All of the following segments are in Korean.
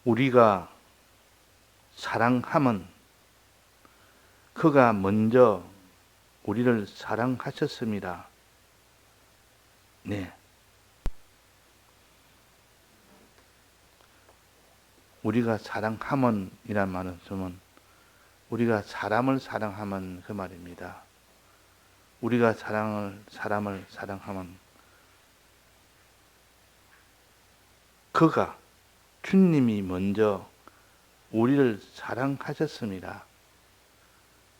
우리가 사랑함은 그가 먼저 우리를 사랑하셨습니다. 네. 우리가 사랑함은 이란 말은 쓰면 우리가 사람을 사랑하면 그 말입니다. 우리가 사람을 사랑하면 그가 주님이 먼저 우리를 사랑하셨습니다.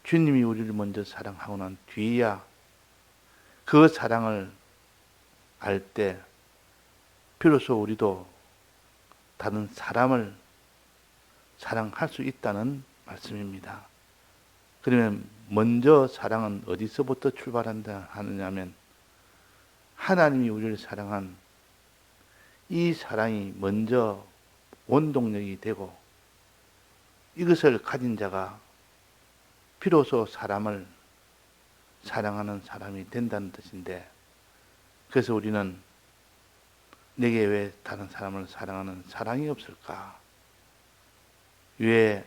주님이 우리를 먼저 사랑하고 난 뒤에야 그 사랑을 알 때 비로소 우리도 다른 사람을 사랑할 수 있다는 말씀입니다. 그러면 먼저 사랑은 어디서부터 출발한다 하느냐면 하나님이 우리를 사랑한 이 사랑이 먼저 원동력이 되고 이것을 가진 자가 비로소 사람을 사랑하는 사람이 된다는 뜻인데, 그래서 우리는 내게 왜 다른 사람을 사랑하는 사랑이 없을까? 왜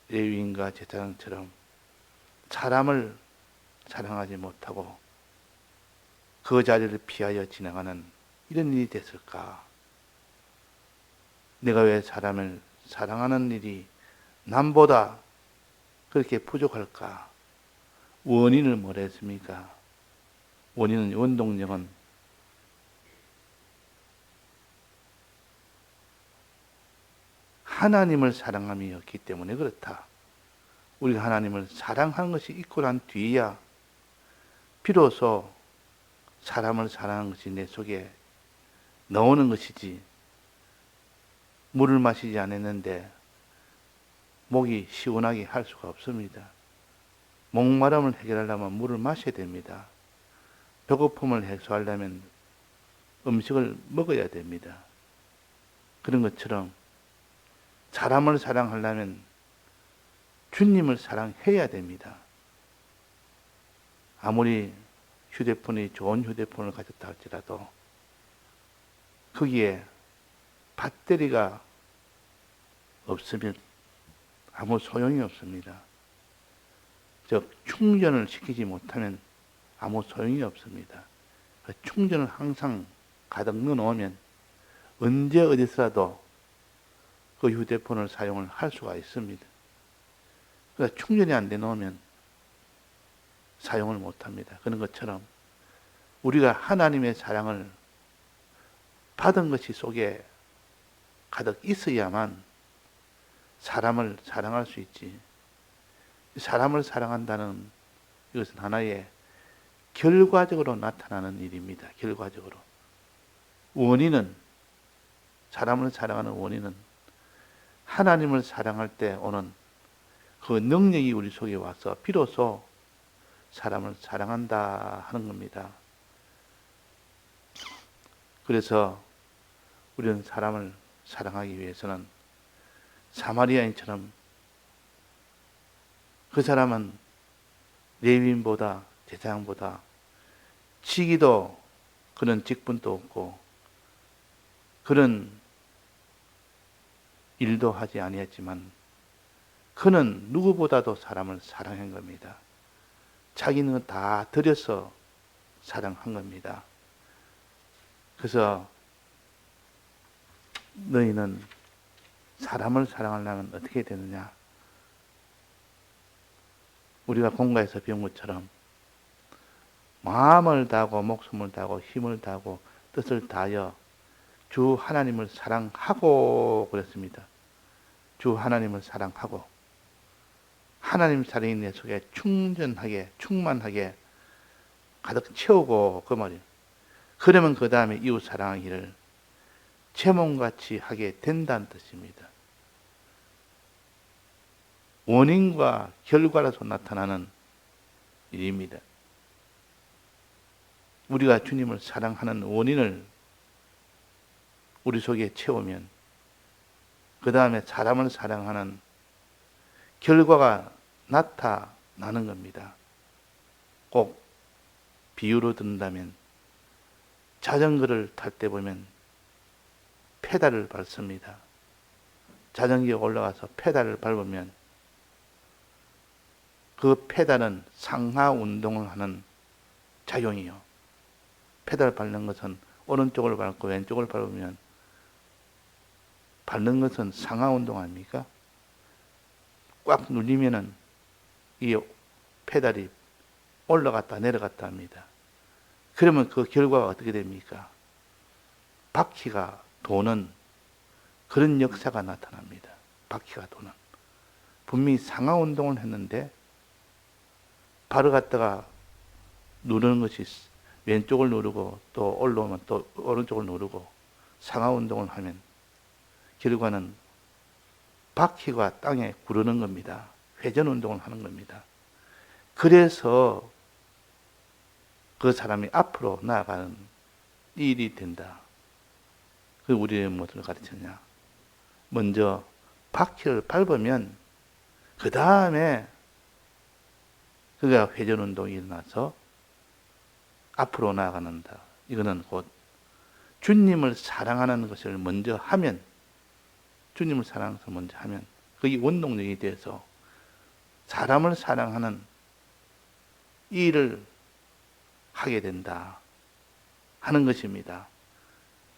레위인과 제사장처럼 사람을 사랑하지 못하고 그 자리를 피하여 지나가는 이런 일이 됐을까? 내가 왜 사람을 사랑하는 일이 남보다 그렇게 부족할까? 원인을 뭐라 했습니까? 원인은, 원동력은 하나님을 사랑함이었기 때문에 그렇다. 우리가 하나님을 사랑하는 것이 있고 난 뒤에야 비로소 사람을 사랑하는 것이 내 속에 나오는 것이지, 물을 마시지 않았는데 목이 시원하게 할 수가 없습니다. 목마름을 해결하려면 물을 마셔야 됩니다. 배고픔을 해소하려면 음식을 먹어야 됩니다. 그런 것처럼 사람을 사랑하려면 주님을 사랑해야 됩니다. 아무리 휴대폰이 좋은 휴대폰을 가졌다 할지라도 거기에 배터리가 없으면 아무 소용이 없습니다. 즉 충전을 시키지 못하면 아무 소용이 없습니다. 충전을 항상 가득 넣어놓으면 언제 어디서라도 그 휴대폰을 사용을 할 수가 있습니다. 그러니까 충전이 안 돼 놓으면 사용을 못합니다. 그런 것처럼 우리가 하나님의 사랑을 받은 것이 속에 가득 있어야만 사람을 사랑할 수 있지. 사람을 사랑한다는 이것은 하나의 결과적으로 나타나는 일입니다. 결과적으로. 원인은, 사람을 사랑하는 원인은 하나님을 사랑할 때 오는 그 능력이 우리 속에 와서 비로소 사람을 사랑한다 하는 겁니다. 그래서 우리는 사람을 사랑하기 위해서는 사마리아인처럼 그 사람은 레위인보다, 제사장보다 직위도 그런 직분도 없고 그런 일도 하지 아니했지만 그는 누구보다도 사람을 사랑한 겁니다. 자기는 다 들여서 사랑한 겁니다. 그래서 너희는 사람을 사랑하려면 어떻게 되느냐? 우리가 공가에서 배운 것처럼 마음을 다하고 목숨을 다하고 힘을 다하고 뜻을 다하여 주 하나님을 사랑하고 그랬습니다. 주 하나님을 사랑하고 하나님 사랑이 내 속에 충전하게, 충만하게 가득 채우고 그 말이에요. 그러면 그 다음에 이웃 사랑하기를 제 몸같이 하게 된다는 뜻입니다. 원인과 결과로서 나타나는 일입니다. 우리가 주님을 사랑하는 원인을 우리 속에 채우면 그 다음에 사람을 사랑하는 결과가 나타나는 겁니다. 꼭 비유로 든다면 자전거를 탈 때 보면 페달을 밟습니다. 자전거에 올라가서 페달을 밟으면 그 페달은 상하 운동을 하는 작용이요. 페달 밟는 것은 오른쪽을 밟고 왼쪽을 밟으면 밟는 것은 상하 운동 아닙니까? 꽉 눌리면은 이 페달이 올라갔다 내려갔다 합니다. 그러면 그 결과가 어떻게 됩니까? 바퀴가 도는 그런 역사가 나타납니다. 바퀴가 도는. 분명히 상하 운동을 했는데 발을 갖다가 누르는 것이 왼쪽을 누르고 또 올라오면 또 오른쪽을 누르고 상하 운동을 하면 결과는 바퀴가 땅에 구르는 겁니다. 회전 운동을 하는 겁니다. 그래서 그 사람이 앞으로 나아가는 일이 된다. 그 우리의 무엇을 가르쳤냐? 먼저 바퀴를 밟으면 그 다음에 그가 회전 운동이 일어나서 앞으로 나아가는다. 이거는 곧 주님을 사랑하는 것을 먼저 하면, 주님을 사랑하는 것을 먼저 하면 그게 원동력이 돼서 사람을 사랑하는 일을 하게 된다 하는 것입니다.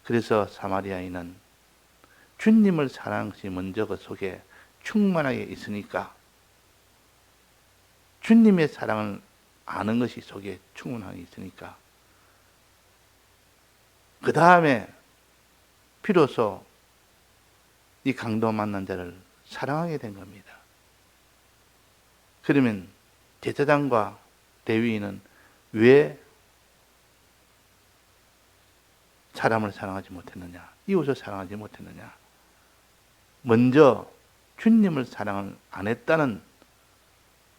그래서 사마리아인은 주님을 사랑하는 것이 먼저 그 속에 충만하게 있으니까 주님의 사랑을 아는 것이 속에 충분하게 있으니까 그 다음에 비로소 이 강도 만난 자를 사랑하게 된 겁니다. 그러면 제사장과 레위인은 왜 사람을 사랑하지 못했느냐? 이웃을 사랑하지 못했느냐? 먼저 주님을 사랑을 안 했다는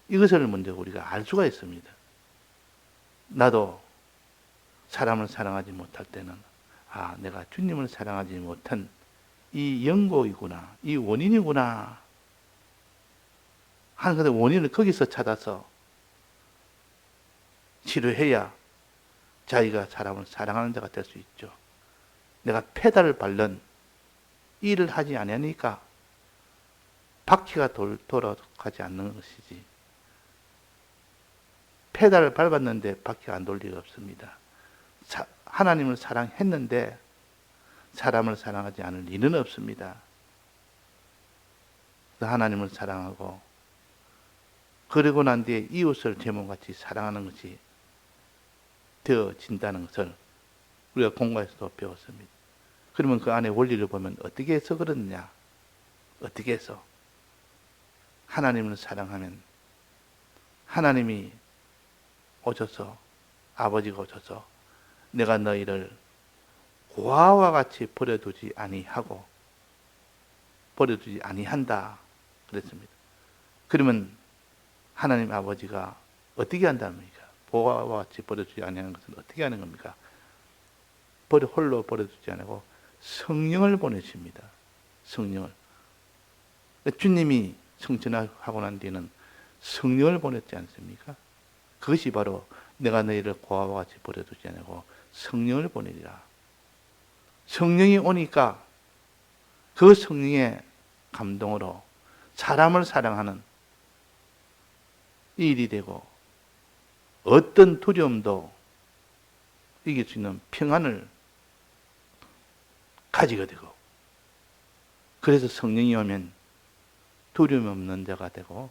이것을 먼저 우리가 알 수가 있습니다. 나도 사람을 사랑하지 못할 때는 내가 주님을 사랑하지 못한 이 연고이구나, 이 원인이구나 하는 것의 원인을 거기서 찾아서 치료해야 자기가 사람을 사랑하는 자가 될 수 있죠. 내가 페달을 밟는 일을 하지 아니하니까 바퀴가 돌아가지 않는 것이지. 페달을 밟았는데 바퀴가 안 돌 리가 없습니다. 하나님을 사랑했는데 사람을 사랑하지 않을 일은 없습니다. 하나님을 사랑하고 그러고 난 뒤에 이웃을 제 몸같이 사랑하는 것이 되어진다는 것을 우리가 공부에서도 배웠습니다. 그러면 그 안에 원리를 보면 어떻게 해서 그러느냐? 어떻게 해서? 하나님을 사랑하면 하나님이 오셔서, 아버지가 오셔서 내가 너희를 고아와 같이 버려두지 아니한다 그랬습니다. 그러면 하나님 아버지가 어떻게 한답니까? 고아와 같이 버려두지 아니하는 것은 어떻게 하는 겁니까? 홀로 버려두지 않고 성령을 보내십니다. 성령을. 주님이 성천하고 난 뒤에는 성령을 보냈지 않습니까? 그것이 바로 내가 너희를 고아와 같이 버려두지 않고 성령을 보내리라. 성령이 오니까 그 성령의 감동으로 사람을 사랑하는 일이 되고 어떤 두려움도 이길 수 있는 평안을 가지게 되고 그래서 성령이 오면 두려움 없는 자가 되고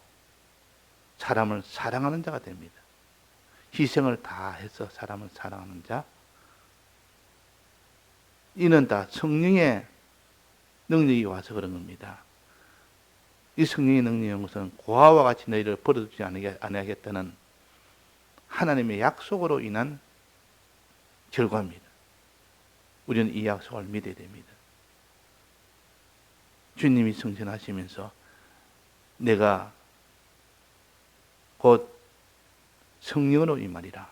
사람을 사랑하는 자가 됩니다. 희생을 다 해서 사람을 사랑하는 자, 이는 다 성령의 능력이 와서 그런 겁니다. 이 성령의 능력이 온 것은 고아와 같이 너희를 버려두지 않으겠다는 하나님의 약속으로 인한 결과입니다. 우리는 이 약속을 믿어야 됩니다. 주님이 성천하시면서 내가 곧 성령으로 임하리라.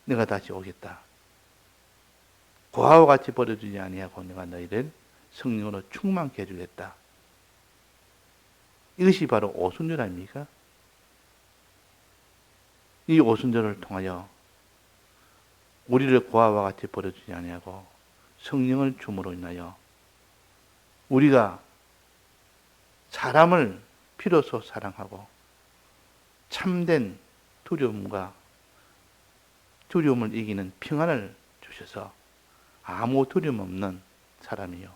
내가 다시 오겠다. 고아와 같이 버려두지 아니하고 내가 너희를 성령으로 충만케 해주겠다. 이것이 바로 오순절 아닙니까? 이 오순절을 통하여 우리를 고아와 같이 버려두지 아니하고 성령을 줌으로 인하여 우리가 사람을 비로소 사랑하고 참된 두려움을 이기는 평안을 주셔서 아무 두려움 없는 사람이요.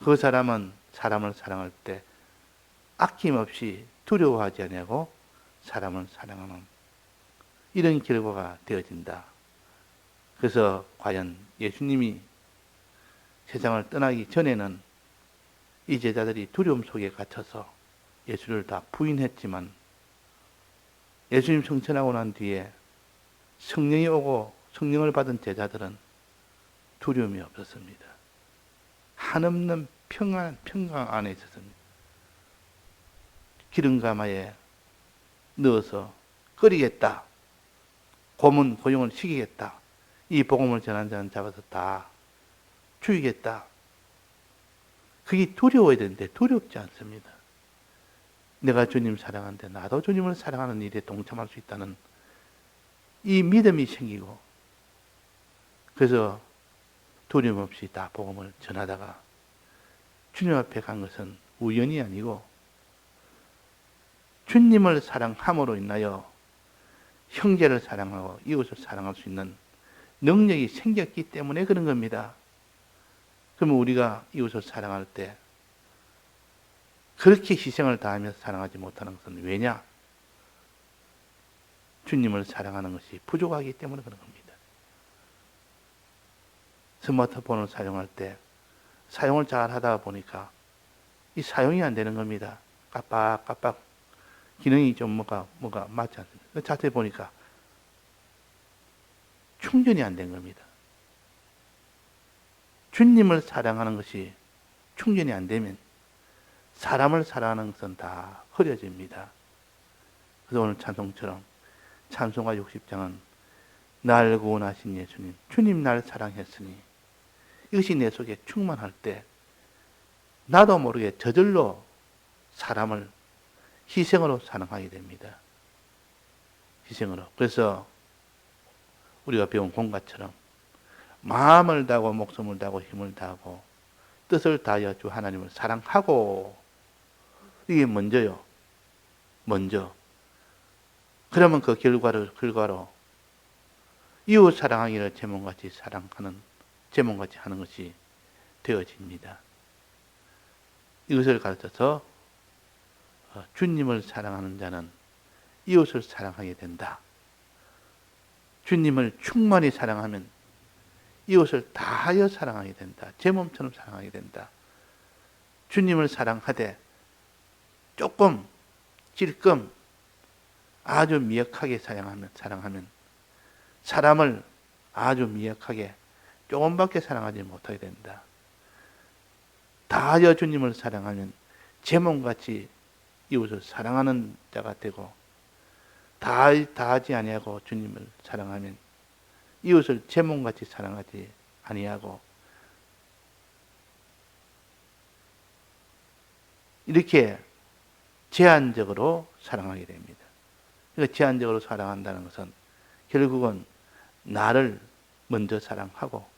그 사람은 사람을 사랑할 때 아낌없이 두려워하지 아니하고 사람을 사랑하는 이런 결과가 되어진다. 그래서 과연 예수님이 세상을 떠나기 전에는 이 제자들이 두려움 속에 갇혀서 예수를 다 부인했지만 예수님 승천하고 난 뒤에 성령이 오고 성령을 받은 제자들은 두려움이 없었습니다. 한없는 평강 안에 있었습니다. 기름가마에 넣어서 끓이겠다. 고용을 시키겠다. 이 복음을 전한 자는 잡아서 다 죽이겠다. 그게 두려워야 되는데 두렵지 않습니다. 내가 주님 사랑하는데 나도 주님을 사랑하는 일에 동참할 수 있다는 이 믿음이 생기고, 그래서 두려움 없이 다 복음을 전하다가 주님 앞에 간 것은 우연이 아니고 주님을 사랑함으로 인하여 형제를 사랑하고 이웃을 사랑할 수 있는 능력이 생겼기 때문에 그런 겁니다. 그러면 우리가 이웃을 사랑할 때 그렇게 희생을 다하며 사랑하지 못하는 것은 왜냐? 주님을 사랑하는 것이 부족하기 때문에 그런 겁니다. 스마트폰을 사용할 때 사용을 잘 하다 보니까 이 사용이 안 되는 겁니다. 깜빡깜빡 기능이 좀 뭐가 맞지 않습니다. 자세히 보니까 충전이 안 된 겁니다. 주님을 사랑하는 것이 충전이 안 되면 사람을 사랑하는 것은 다 흐려집니다. 그래서 오늘 찬송처럼 찬송가 60장은 날 구원하신 예수님, 주님 날 사랑했으니 이것이 내 속에 충만할 때 나도 모르게 저절로 사람을 희생으로 사랑하게 됩니다. 희생으로. 그래서 우리가 배운 공과처럼 마음을 다하고 목숨을 다하고 힘을 다하고 뜻을 다하여 주 하나님을 사랑하고, 이게 먼저요. 먼저. 그러면 그 결과로 이웃 사랑하기를 제목같이 사랑하는, 제목같이 하는 것이 되어집니다. 이것을 가르쳐서 주님을 사랑하는 자는 이웃을 사랑하게 된다. 주님을 충만히 사랑하면 이웃을 다하여 사랑하게 된다. 제 몸처럼 사랑하게 된다. 주님을 사랑하되 조금, 찔끔, 아주 미약하게 사랑하면 사람을 아주 미약하게 조금밖에 사랑하지 못하게 된다. 다하여 주님을 사랑하면 제 몸같이 이웃을 사랑하는 자가 되고, 다하지 아니하고 주님을 사랑하면 이웃을 제 몸같이 사랑하지 아니하고, 이렇게 제한적으로 사랑하게 됩니다. 그러니까 제한적으로 사랑한다는 것은 결국은 나를 먼저 사랑하고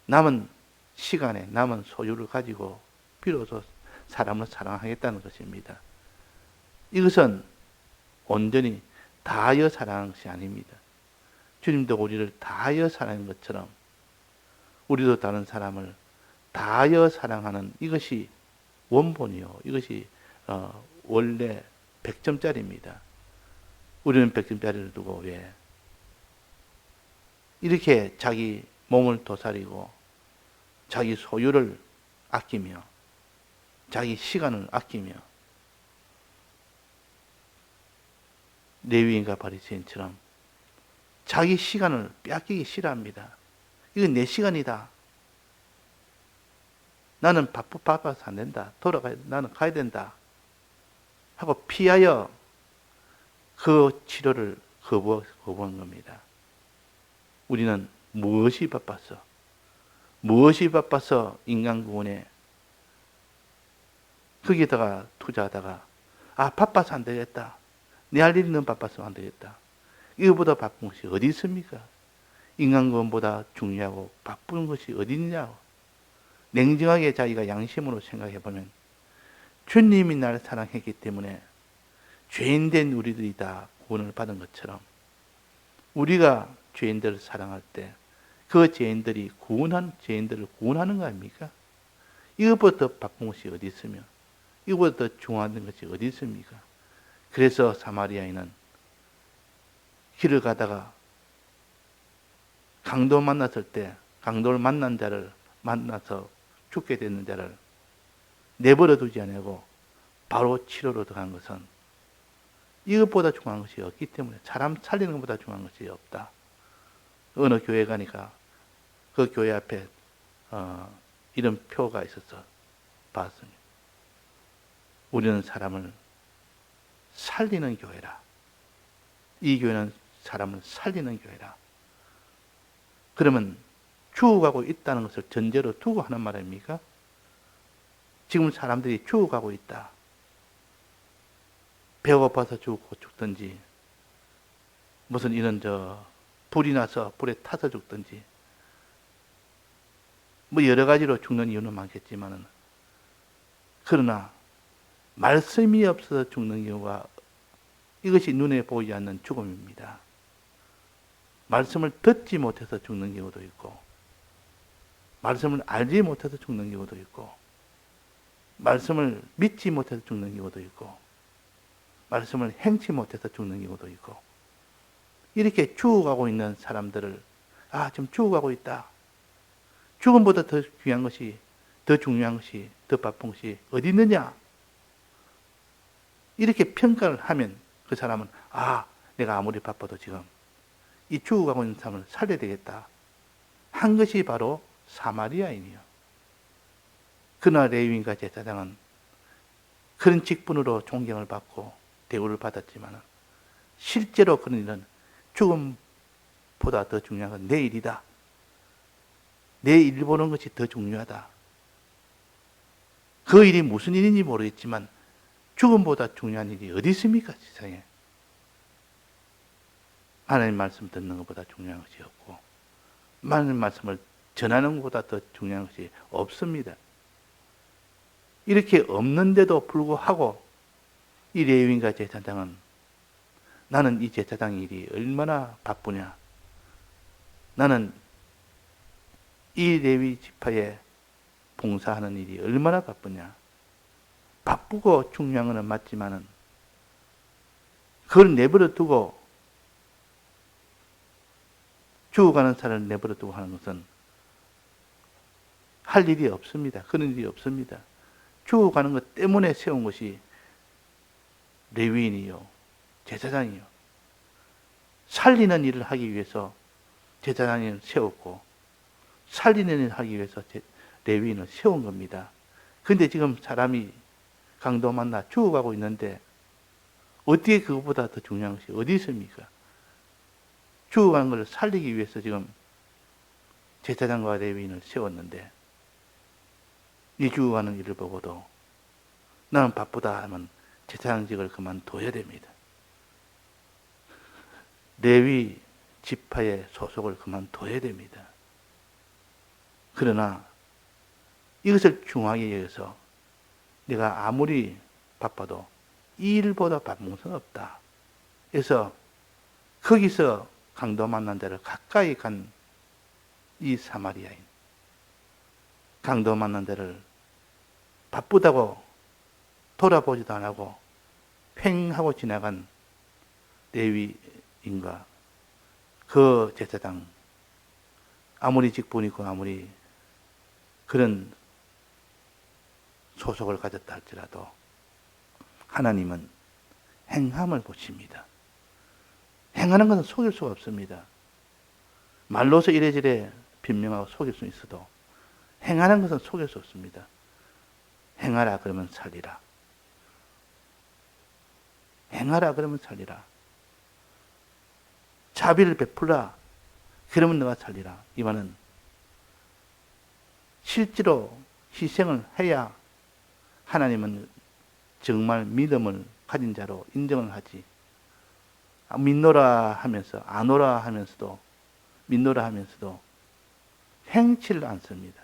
남은 시간에 남은 소유를 가지고 비로소 사람을 사랑하겠다는 것입니다. 이것은 온전히 다하여 사랑하는 것이 아닙니다. 주님도 우리를 다하여 사랑하는 것처럼 우리도 다른 사람을 다하여 사랑하는, 이것이 원본이요. 이것이 원래 100점짜리입니다. 우리는 100점짜리를 두고 왜 이렇게 자기 몸을 도사리고 자기 소유를 아끼며 자기 시간을 아끼며 레위인과 바리새인처럼 자기 시간을 빼앗기기 싫어합니다. 이건 내 시간이다. 나는 바빠서 안 된다. 나는 가야 된다. 하고 피하여 그 치료를 거부한 겁니다. 우리는 무엇이 바빠서 인간 구원에 거기다가 투자하다가 바빠서 안 되겠다. 내 할 일은 바빠서 안 되겠다. 이거보다 바쁜 것이 어디 있습니까? 인간 구원보다 중요하고 바쁜 것이 어디 있냐고. 냉정하게 자기가 양심으로 생각해 보면 주님이 나를 사랑했기 때문에 죄인된 우리들이 다 구원을 받은 것처럼 우리가 죄인들을 사랑할 때 그 죄인들이 죄인들을 구원하는 거 아닙니까? 이것보다 더 바쁜 것이 어디 있으며 이것보다 더 중요한 것이 어디 있습니까? 그래서 사마리아인은 길을 가다가 강도 만났을 때 강도를 만난 자를 만나서 죽게 되는 자를 내버려 두지 않고 바로 치료로 들어간 것은 이것보다 중요한 것이 없기 때문에 사람 살리는 것보다 중요한 것이 없다. 어느 교회 가니까 그 교회 앞에 이런 표가 있어서 봤습니다. 우리는 사람을 살리는 교회라. 이 교회는 사람을 살리는 교회라. 그러면 죽어가고 있다는 것을 전제로 두고 하는 말 아닙니까? 지금 사람들이 죽어가고 있다. 배고파서 죽든지 무슨 이런 불이 나서 불에 타서 죽든지 뭐 여러 가지로 죽는 이유는 많겠지만은 그러나 말씀이 없어서 죽는 이유가 이것이 눈에 보이지 않는 죽음입니다. 말씀을 듣지 못해서 죽는 경우도 있고 말씀을 알지 못해서 죽는 경우도 있고 말씀을 믿지 못해서 죽는 경우도 있고 말씀을 행치 못해서 죽는 경우도 있고 이렇게 죽어가고 있는 사람들을 지금 죽어가고 있다. 죽음보다 더 중요한 것이 더 바쁜 것이 어디 있느냐? 이렇게 평가를 하면 그 사람은 내가 아무리 바빠도 지금 이 죽어가고 있는 사람을 살려야 되겠다 한 것이 바로 사마리아인이요. 그러나 레위인과 제사장은 그런 직분으로 존경을 받고 대우를 받았지만 실제로 그런 일은 죽음보다 더 중요한 건 내 일이다. 내 일 보는 것이 더 중요하다. 그 일이 무슨 일인지 모르겠지만 죽음보다 중요한 일이 어디 있습니까? 세상에. 하나님 말씀 듣는 것보다 중요한 것이 없고 하나님 말씀을 전하는 것보다 더 중요한 것이 없습니다. 이렇게 없는데도 불구하고 이 레위인과 제사장은 나는 이 제사장 일이 얼마나 바쁘냐. 나는 이 레위 지파에 봉사하는 일이 얼마나 바쁘냐. 바쁘고 중요한 것은 맞지만은 그걸 내버려 두고 죽어가는 사람을 내버려 두고 하는 것은 할 일이 없습니다. 그런 일이 없습니다. 죽어가는 것 때문에 세운 것이 레위인이요, 제사장이요. 살리는 일을 하기 위해서 제사장을 세웠고 살리는 일을 하기 위해서 레위인을 세운 겁니다. 근데 지금 사람이 강도 만나 죽어가고 있는데 어떻게 그것보다 더 중요한 것이 어디 있습니까? 죽어가는 것을 살리기 위해서 지금 제사장과 레위인을 세웠는데 이 죽어가는 일을 보고도 나는 바쁘다 하면 제사장직을 그만둬야 됩니다. 레위 지파의 소속을 그만둬야 됩니다. 그러나 이것을 중요하게 여겨서 내가 아무리 바빠도 이 일보다 바쁜 것은 없다. 그래서 거기서 강도 만난 자를 가까이 간 이 사마리아인, 강도 만난 자를 바쁘다고 돌아보지도 안 하고 횡하고 지나간 레위인과 그 제사장, 아무리 직분이 있고 아무리 그런 소속을 가졌다 할지라도 하나님은 행함을 보십니다. 행하는 것은 속일 수가 없습니다. 말로서 이래저래 변명하고 속일 수 있어도 행하는 것은 속일 수 없습니다. 행하라 그러면 살리라. 행하라 그러면 살리라. 자비를 베풀라 그러면 너가 살리라. 이 말은 실제로 희생을 해야 하나님은 정말 믿음을 가진 자로 인정을 하지. 믿노라 하면서 안 오라 하면서도 믿노라 하면서도 행치를 않습니다.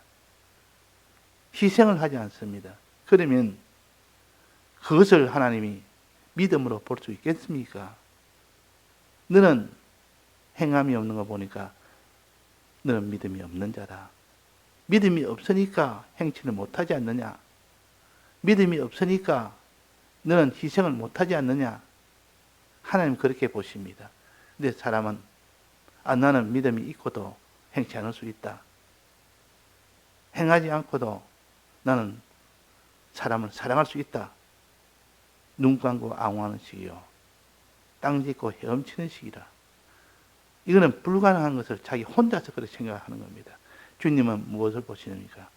희생을 하지 않습니다. 그러면 그것을 하나님이 믿음으로 볼 수 있겠습니까? 너는 행함이 없는 거 보니까 너는 믿음이 없는 자다. 믿음이 없으니까 행치를 못하지 않느냐? 믿음이 없으니까 너는 희생을 못하지 않느냐? 하나님 그렇게 보십니다. 근데 사람은 나는 믿음이 있고도 행치 않을 수 있다. 행하지 않고도 나는 사람을 사랑할 수 있다. 눈 감고 앙호하는 식이요. 땅 짚고 헤엄치는 식이라. 이거는 불가능한 것을 자기 혼자서 그렇게 생각하는 겁니다. 주님은 무엇을 보시십니까?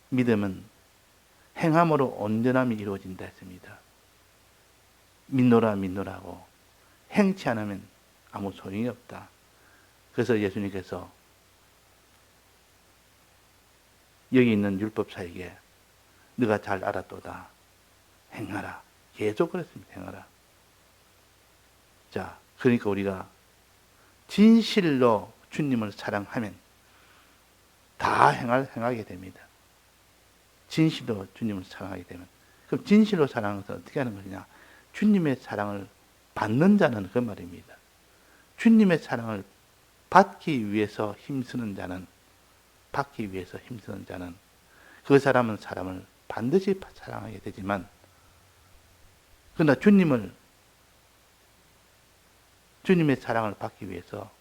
믿음은 행함으로 온전함이 이루어진다 했습니다. 믿노라 믿노라고 행치 않으면 아무 소용이 없다. 그래서 예수님께서 여기 있는 율법사에게 네가 잘 알았도다. 행하라. 계속 그랬습니다. 행하라. 자, 그러니까 우리가 진실로 주님을 사랑하면 다 행하게 됩니다. 진실로 주님을 사랑하게 되면. 그럼 진실로 사랑은 어떻게 하는 것이냐? 주님의 사랑을 받는 자는 그 말입니다. 주님의 사랑을 받기 위해서 힘쓰는 자는 그 사람은 사람을 반드시 사랑하게 되지만, 그러나 주님의 사랑을 받기 위해서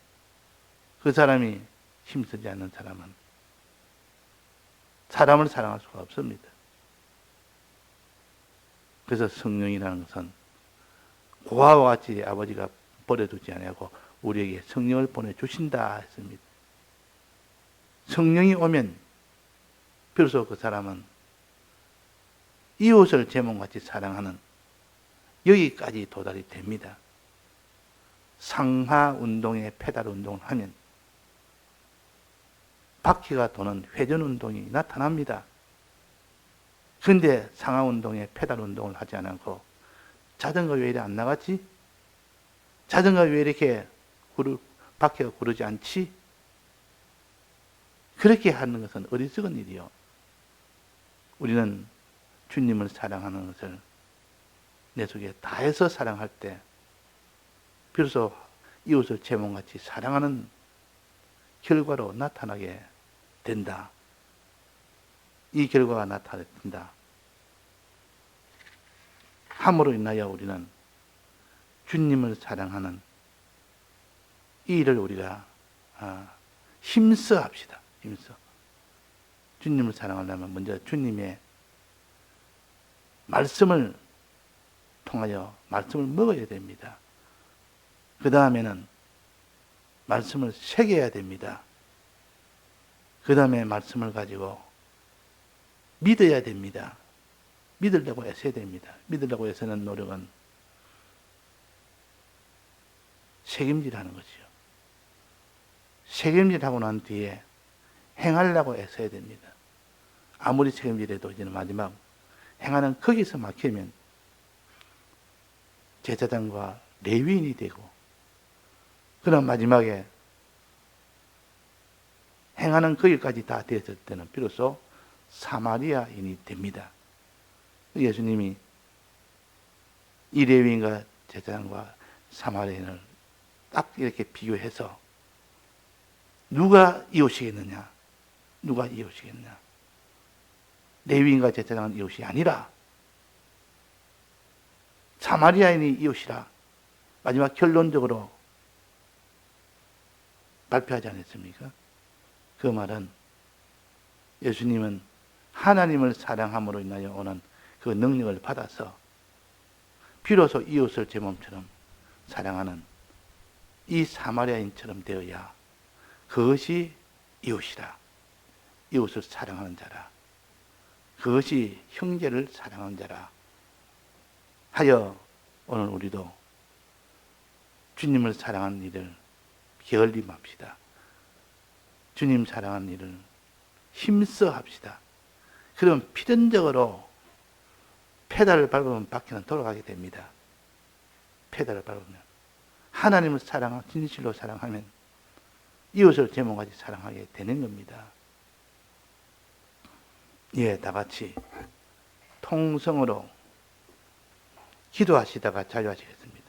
그 사람이 힘쓰지 않는 사람은 사람을 사랑할 수가 없습니다. 그래서 성령이라는 것은 고아와 같이 아버지가 버려두지 아니하고 우리에게 성령을 보내주신다 했습니다. 성령이 오면 비로소 그 사람은 이웃을 제 몸같이 사랑하는 여기까지 도달이 됩니다. 상하 운동에 페달 운동을 하면 바퀴가 도는 회전 운동이 나타납니다. 그런데 상하 운동에 페달 운동을 하지 않고 자전거 왜 이렇게 안 나갔지? 자전거 왜 이렇게 바퀴가 구르지 않지? 그렇게 하는 것은 어리석은 일이요. 우리는 주님을 사랑하는 것을 내 속에 다해서 사랑할 때 비로소 이웃을 제 몸같이 사랑하는 결과로 나타나게 된다. 이 결과가 나타난다. 함으로 인하여 우리는 주님을 사랑하는 이 일을 우리가 힘써 합시다. 힘써. 주님을 사랑하려면 먼저 주님의 말씀을 통하여 말씀을 먹어야 됩니다. 그 다음에는 말씀을 새겨야 됩니다. 그 다음에 말씀을 가지고 믿어야 됩니다. 믿으려고 애써야 됩니다. 믿으려고 애쓰는 노력은 책임질하는 것이요. 책임질하고 난 뒤에 행하려고 애써야 됩니다. 아무리 책임질해도 이제는 마지막 행하는 거기서 막히면 제사장과 레위인이 되고, 그럼 마지막에 행하는 거기까지 다 되었을 때는 비로소 사마리아인이 됩니다. 예수님이 이 레위인과 제사장과 사마리아인을 딱 이렇게 비교해서 누가 이웃이겠느냐? 누가 이웃이겠느냐? 레위인과 제사장은 이웃이 아니라 사마리아인이 이웃이라 마지막 결론적으로 발표하지 않았습니까? 그 말은 예수님은 하나님을 사랑함으로 인하여 오는 그 능력을 받아서 비로소 이웃을 제 몸처럼 사랑하는 이 사마리아인처럼 되어야 그것이 이웃이라. 이웃을 사랑하는 자라. 그것이 형제를 사랑하는 자라 하여 오늘 우리도 주님을 사랑하는 일을 게을림합시다. 주님 사랑하는 일을 힘써 합시다. 그러면 필연적으로 페달을 밟으면 바퀴는 돌아가게 됩니다. 페달을 밟으면. 하나님을 진실로 사랑하면 이웃을 제 몸같이 사랑하게 되는 겁니다. 예, 다 같이 통성으로 기도하시다가 자유하시겠습니다.